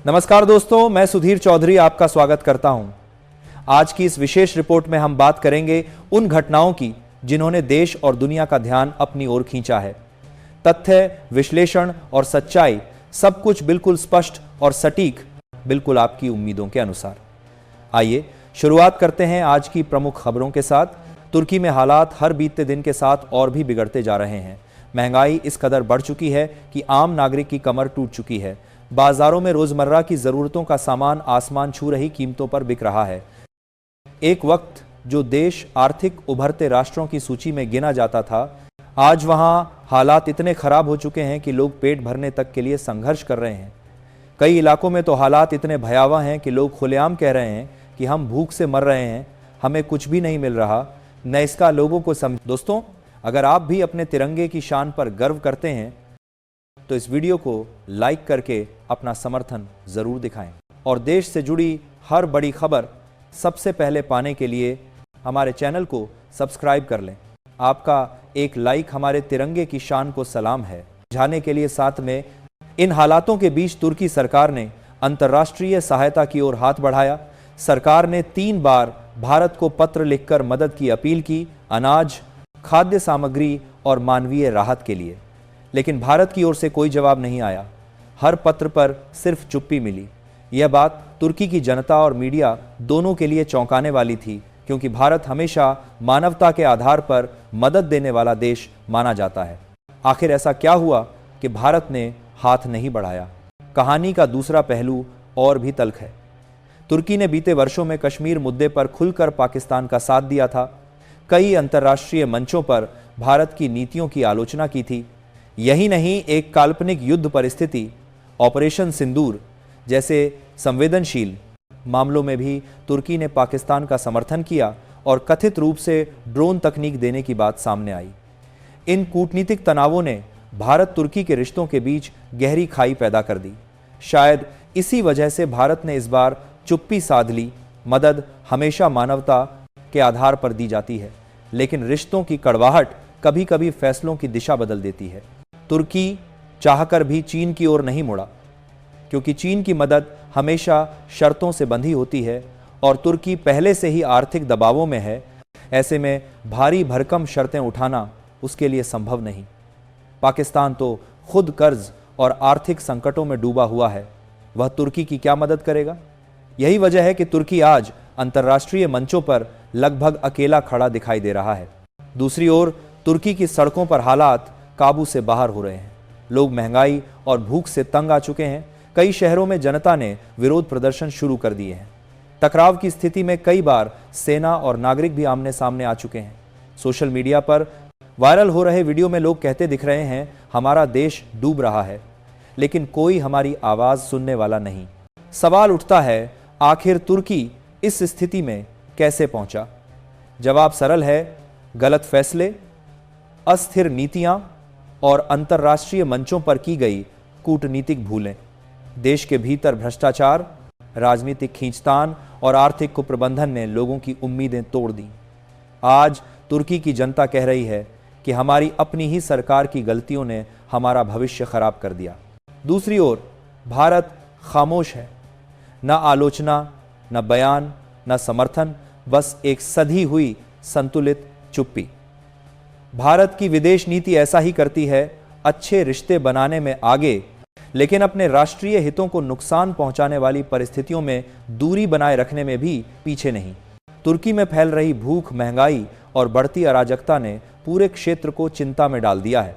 नमस्कार दोस्तों, मैं सुधीर चौधरी आपका स्वागत करता हूं। आज की इस विशेष रिपोर्ट में हम बात करेंगे उन घटनाओं की जिन्होंने देश और दुनिया का ध्यान अपनी ओर खींचा है। तथ्य, विश्लेषण और सच्चाई सब कुछ बिल्कुल स्पष्ट और सटीक, बिल्कुल आपकी उम्मीदों के अनुसार। आइए शुरुआत करते हैं आज की प्रमुख खबरों के साथ। तुर्की में हालात हर बीतते दिन के साथ और भी बिगड़ते जा रहे हैं। महंगाई इस कदर बढ़ चुकी है कि आम नागरिक की कमर टूट चुकी है। बाजारों में रोजमर्रा की जरूरतों का सामान आसमान छू रही कीमतों पर बिक रहा है। एक वक्त जो देश आर्थिक उभरते राष्ट्रों की सूची में गिना जाता था, आज वहां हालात इतने खराब हो चुके हैं कि लोग पेट भरने तक के लिए संघर्ष कर रहे हैं। कई इलाकों में तो हालात इतने भयावह हैं कि लोग खुलेआम कह रहे हैं कि हम भूख से मर रहे हैं, हमें कुछ भी नहीं मिल रहा, न इसका लोगों को समझ। दोस्तों, अगर आप भी अपने तिरंगे की शान पर गर्व करते हैं तो इस वीडियो को लाइक करके अपना समर्थन जरूर दिखाएं और देश से जुड़ी हर बड़ी खबर सबसे पहले पाने के लिए हमारे चैनल को सब्सक्राइब कर लें। आपका एक लाइक हमारे तिरंगे की शान को सलाम है। जाने के लिए साथ में इन हालातों के बीच तुर्की सरकार ने अंतर्राष्ट्रीय सहायता की ओर हाथ बढ़ाया। सरकार ने 3 बार भारत को पत्र लिखकर मदद की अपील की, अनाज, खाद्य सामग्री और मानवीय राहत के लिए, लेकिन भारत की ओर से कोई जवाब नहीं आया। हर पत्र पर सिर्फ चुप्पी मिली। यह बात तुर्की की जनता और मीडिया दोनों के लिए चौंकाने वाली थी, क्योंकि भारत हमेशा मानवता के आधार पर मदद देने वाला देश माना जाता है। आखिर ऐसा क्या हुआ कि भारत ने हाथ नहीं बढ़ाया? कहानी का दूसरा पहलू और भी तल्ख है। तुर्की ने बीते वर्षों में कश्मीर मुद्दे पर खुलकर पाकिस्तान का साथ दिया था। कई अंतर्राष्ट्रीय मंचों पर भारत की नीतियों की आलोचना की थी। यही नहीं, एक काल्पनिक युद्ध परिस्थिति, ऑपरेशन सिंदूर जैसे संवेदनशील मामलों में भी तुर्की ने पाकिस्तान का समर्थन किया और कथित रूप से ड्रोन तकनीक देने की बात सामने आई। इन कूटनीतिक तनावों ने भारत तुर्की के रिश्तों के बीच गहरी खाई पैदा कर दी। शायद इसी वजह से भारत ने इस बार चुप्पी साध ली। मदद हमेशा मानवता के आधार पर दी जाती है, लेकिन रिश्तों की कड़वाहट कभी कभी फैसलों की दिशा बदल देती है। तुर्की चाहकर भी चीन की ओर नहीं मुड़ा, क्योंकि चीन की मदद हमेशा शर्तों से बंधी होती है और तुर्की पहले से ही आर्थिक दबावों में है। ऐसे में भारी भरकम शर्तें उठाना उसके लिए संभव नहीं। पाकिस्तान तो खुद कर्ज और आर्थिक संकटों में डूबा हुआ है, वह तुर्की की क्या मदद करेगा? यही वजह है कि तुर्की आज अंतर्राष्ट्रीय मंचों पर लगभग अकेला खड़ा दिखाई दे रहा है। दूसरी ओर तुर्की की सड़कों पर हालात काबू से बाहर हो रहे हैं। लोग महंगाई और भूख से तंग आ चुके हैं। कई शहरों में जनता ने विरोध प्रदर्शन शुरू कर दिए हैं। टकराव की स्थिति में कई बार सेना और नागरिक भी आमने सामने आ चुके हैं। सोशल मीडिया पर वायरल हो रहे वीडियो में लोग कहते दिख रहे हैं, हमारा देश डूब रहा है, लेकिन कोई हमारी आवाज सुनने वाला नहीं। सवाल उठता है, आखिर तुर्की इस स्थिति में कैसे पहुंचा? जवाब सरल है, गलत फैसले, अस्थिर नीतियां और अंतर्राष्ट्रीय मंचों पर की गई कूटनीतिक भूलें। देश के भीतर भ्रष्टाचार, राजनीतिक खींचतान और आर्थिक कुप्रबंधन ने लोगों की उम्मीदें तोड़ दी। आज तुर्की की जनता कह रही है कि हमारी अपनी ही सरकार की गलतियों ने हमारा भविष्य खराब कर दिया। दूसरी ओर भारत खामोश है। न आलोचना, न बयान, न समर्थन, बस एक सधी हुई संतुलित चुप्पी। भारत की विदेश नीति ऐसा ही करती है, अच्छे रिश्ते बनाने में आगे, लेकिन अपने राष्ट्रीय हितों को नुकसान पहुंचाने वाली परिस्थितियों में दूरी बनाए रखने में भी पीछे नहीं। तुर्की में फैल रही भूख, महंगाई और बढ़ती अराजकता ने पूरे क्षेत्र को चिंता में डाल दिया है।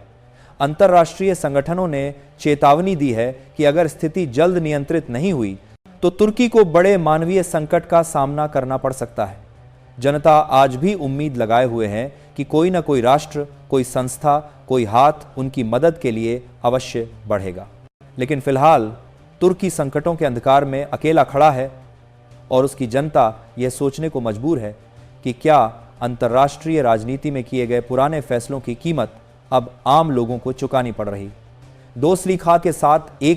अंतर्राष्ट्रीय संगठनों ने चेतावनी दी है कि अगर स्थिति जल्द नियंत्रित नहीं हुई तो तुर्की को बड़े मानवीय संकट का सामना करना पड़ सकता है। जनता आज भी उम्मीद लगाए हुए हैं कि कोई न कोई राष्ट्र, कोई संस्था, कोई हाथ उनकी मदद के लिए अवश्य बढ़ेगा। लेकिन फिलहाल तुर्की संकटों के अंधकार में अकेला खड़ा है और उसकी जनता यह सोचने को मजबूर है कि क्या अंतर्राष्ट्रीय राजनीति में किए गए पुराने फैसलों की कीमत अब आम लोगों को चुकानी पड़ रही। दो सलीखा के साथ एक